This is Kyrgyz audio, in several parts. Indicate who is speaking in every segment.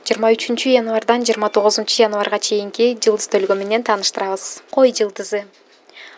Speaker 1: 23-январдан 29-январга чейинки жылдыз төлгө менен тааныштырабыз. Кой жылдызы.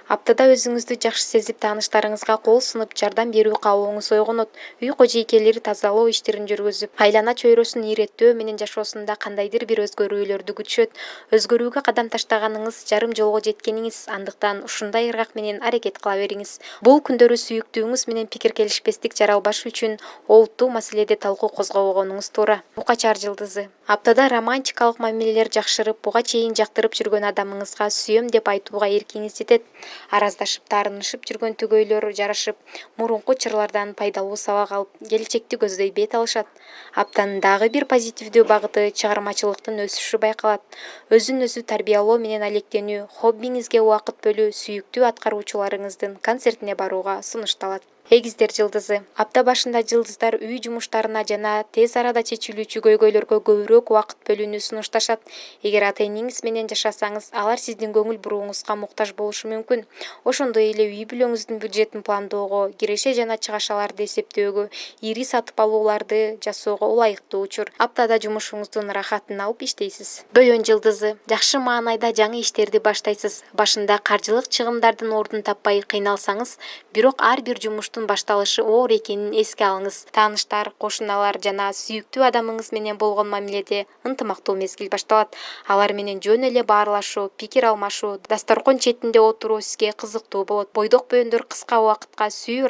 Speaker 1: Аптада өзүңүздү жакшы сезип, тааныштарыңызга кол сунуп, жардам берүү каалооңуз ойгонот. Үй кожойкелери тазалоо иштерин жүргүзүп, айлана чөйрөсүн иреттөө менен жашоосунда кандайдыр бир өзгөрүүлөрдү күтүшөт. Өзгөрүүгө кадам таштаганыңыз, жарым жолго жеткениңиз, андыктан ушундай ыргак менен аракет кыла бериңиз. Бул күндөрү сүйүктүүңүз менен пикир келишпестик жаралбаш үчүн олуттуу маселеде талкуу козгобогонуңуз туура. Укачар жылдызы. Аптада романтикалык мамилелер жакшырып, буга чейин жактырып жүргөн адамыңызга сүйөм деп айтууга эркиңиз жетет. Араздашып, таарынышып жүргөн түгөйлөр жарашып, мурунку чырлардан пайдалуу сабак алып, келечекти көздөй бет алышат. Аптанын дагы бир позитивдүү багыты чыгармачылыктын өсүшү байкалат. Өзүн өзү тарбиялоо менен алектенүү, хоббиңизге убакыт бөлүү, сүйүктүү аткаруучуларыңыздын концертине барууга сунушталат. Эгиздер жылдызы. Апта башында жылдыздар үй жумуштарына жана тез арада чечилүүчү көйгөйлөргө көбүрөөк убакыт бөлүүнү сунушташат. Эгер ата-энеңиз менен жашасаңыз, алар сиздин көңүл бурууңузга муктаж болушу мүмкүн. Ошондой эле үй бүлөңүздүн бюджетин пландоого, киреше жана чыгашаларды эсептөөгө, ири сатып алууларды жасоого ылайыктуу учур. Аптада жумушуңуздун рахатын алып иштейсиз. Бөйөн жылдызы. Жакшы маанайда жаңы иштерди баштайсыз. Башында каржылык чыгымдардын ордун таппай кыйналсаңыз, бирок ар бир жумуштун башталышы оор экенин эске алыңыз. Тааныштар, кошуналар жана сүйүктүү адамыңыз менен болгон мамиледе ынтымактуу мезгил башталат. Алар менен жөн эле баарлашуу, пикир алмашуу, дасторкон четинде отуруу сизге кызыктуу болот. Бойдок бөйөндөр кыска убакытка сүйүү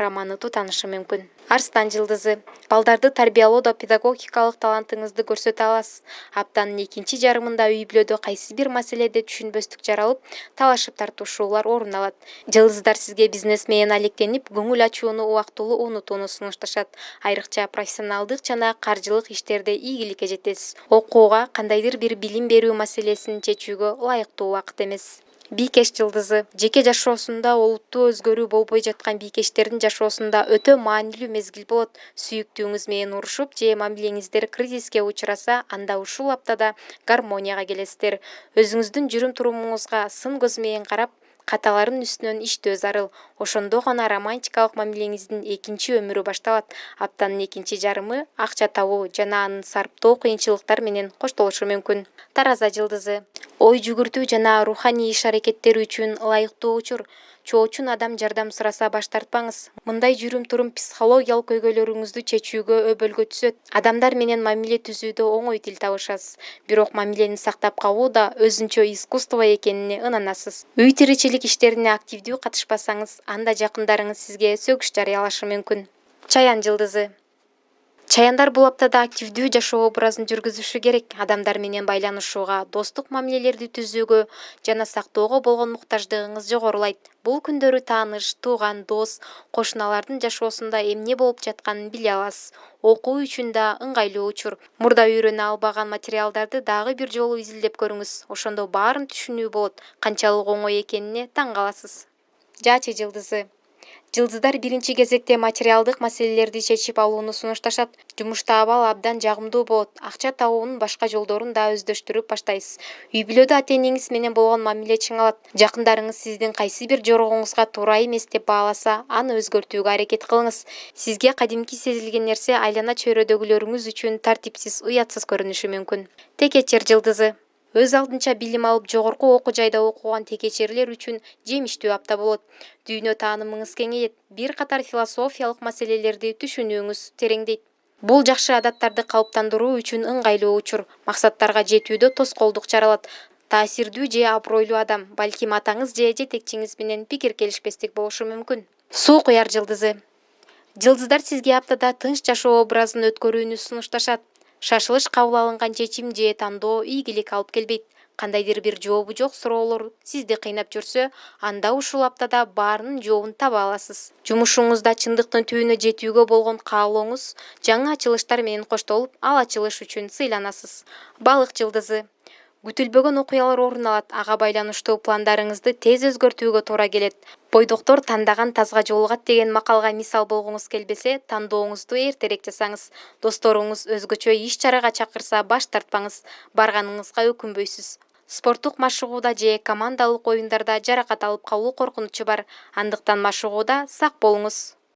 Speaker 1: романы тутанышы мүмкүн. Арстан жылдызы. Балдарды тарбиялоодо педагогикалык талантыңызды көрсөтө аласыз. Аптанын экинчи жарымында үй бүлөдө кайсы бир маселеде түшүнбөстүк жаралып, талашып тартышуулар орун алат. Жылдыздар сизге бизнес менен алектенип, көңүл ачууну убактылуу унутууну сунушташат. Айрыкча профессионалдык жана каржылык иштерде ийгиликке жетесиз. Окууга, кандайдыр бир билим берүү маселесин чечүүгө ылайыктуу убакыт эмес. Бийкеш жылдызы. Жеке жашоосунда олуттуу өзгөрүү болбой жаткан бийкештердин жашоосунда өтө маанилүү мезгил болот. Сүйүктүүңүз менен урушуп же мамилеңиздер кризиске учураса, анда ушул аптада гармонияга келесиздер. Өзүңүздүн жүрүм-турумуңузга сын көз менен карап, каталарын үстүнөн иштөө зарыл. Ошондо гана романтикалык мамилеңиздин экинчи өмүрү башталат. Аптанын экинчи жарымы акча табуу жана аны сарптоо кыйынчылыктар менен коштолушу мүмкүн. Тараза жылдызы. Ой жүгүртүү жана руханий иш-аракеттер үчүн ылайыктуу учур. Чоочун адам жардам сураса баш тартпаңыз. Мындай жүрүм-турум психологиялык көйгөйлөрүңүздү чечүүгө өбөлгө түзөт. Адамдар менен мамиле түзүүдө оңой тил табышасыз. Бирок мамилени сактап калуу да өзүнчө искусство экенине ынанасыз. Үй тиричилик иштерине активдүү катышпасаңыз, анда жакындарыңыз сизге сөгүш жарыялашы мүмкүн. Чаян жылдызы. Чаяндар бул аптада активдүү жашоо образын жүргүзүшү керек. Адамдар менен байланышууга, достук мамилелерди түзүүгө жана сактоого болгон муктаждыгыңыз жогорулайт. Бул күндөрү тааныш, тууган, дос, кошуналардын жашоосунда эмне болуп жатканын биле аласыз. Окуу үчүн да ыңгайлуу учур. Мурда үйрөнө албаган материалдарды дагы бир жолу изилдеп көрүңүз. Ошондо баарын түшүнүү болот. Канчалык оңой экенине таң каласыз. Жачы жылдызы. Жылдыздар биринчи кезекте материалдык маселелерди чечип алууну сунушташат. Жумушта абал абдан жагымдуу болот. Акча табуунун башка жолдорун да өздөштүрүп баштайсыз. Үй бүлөдө ата-энеңиз менен болгон мамиле чыңалат. Жакындарыңыз сиздин кайсы бир жорогоңузга туура эмес деп бааласа, аны өзгөртүүгө аракет кылыңыз. Сизге кадимки сезилген нерсе айлана чөйрөдөгүлөрүңүз үчүн тартипсиз, уятсыз көрүнүшү мүмкүн. Текечер жылдызы. Өз алдынча билим алып, жогорку окуу жайда окуган текечерлер үчүн жемиштүү апта болот. Дүйнө таанымыңыз кеңейет. Бир катар философиялык маселелерди түшүнүүңүз тереңдейт. Бул жакшы адаттарды калыптандыруу үчүн ыңгайлуу учур. Максаттарга жетүүдө тоскоолдук жаралат. Таасирдүү же абройлуу адам, балким атаңыз же жетекчиңиз менен пикир келишпестик болушу мүмкүн. Суу куяр жылдызы. Жылдыздар сизге аптада тынч жашоо образын өткөрүүнү сунушташат. Шашылыш кабыл алынган чечим же тандоо ийгилик алып келбейт. Кандайдыр бир жообу жок суроолор сизди кыйнап жүрсө, анда ушул аптада баарынын жообун таба аласыз. Жумушуңузда чындыктын түбүнө жетүүгө болгон каалооңуз жаңы ачылыштар менен коштолуп, ал ачылыш үчүн сыйланасыз. Балык жылдызы. Күтүлбөгөн окуялар орун алат. Ага байланыштуу пландарыңызды тез өзгөртүүгө туура келет. Бойдоктор тандаган тазга жолугат деген макалга мисал болгуңуз келбесе, тандооңузду эртерээк жасаңыз. Досторуңуз өзгөчө иш-чарага чакырса, баш тартпаңыз. Барганыңызга өкүнбөйсүз. Спорттук машыгууда же командалык оюндарда жаракат алып калуу коркунучу бар. Андыктан машыгууда сак болуңуз.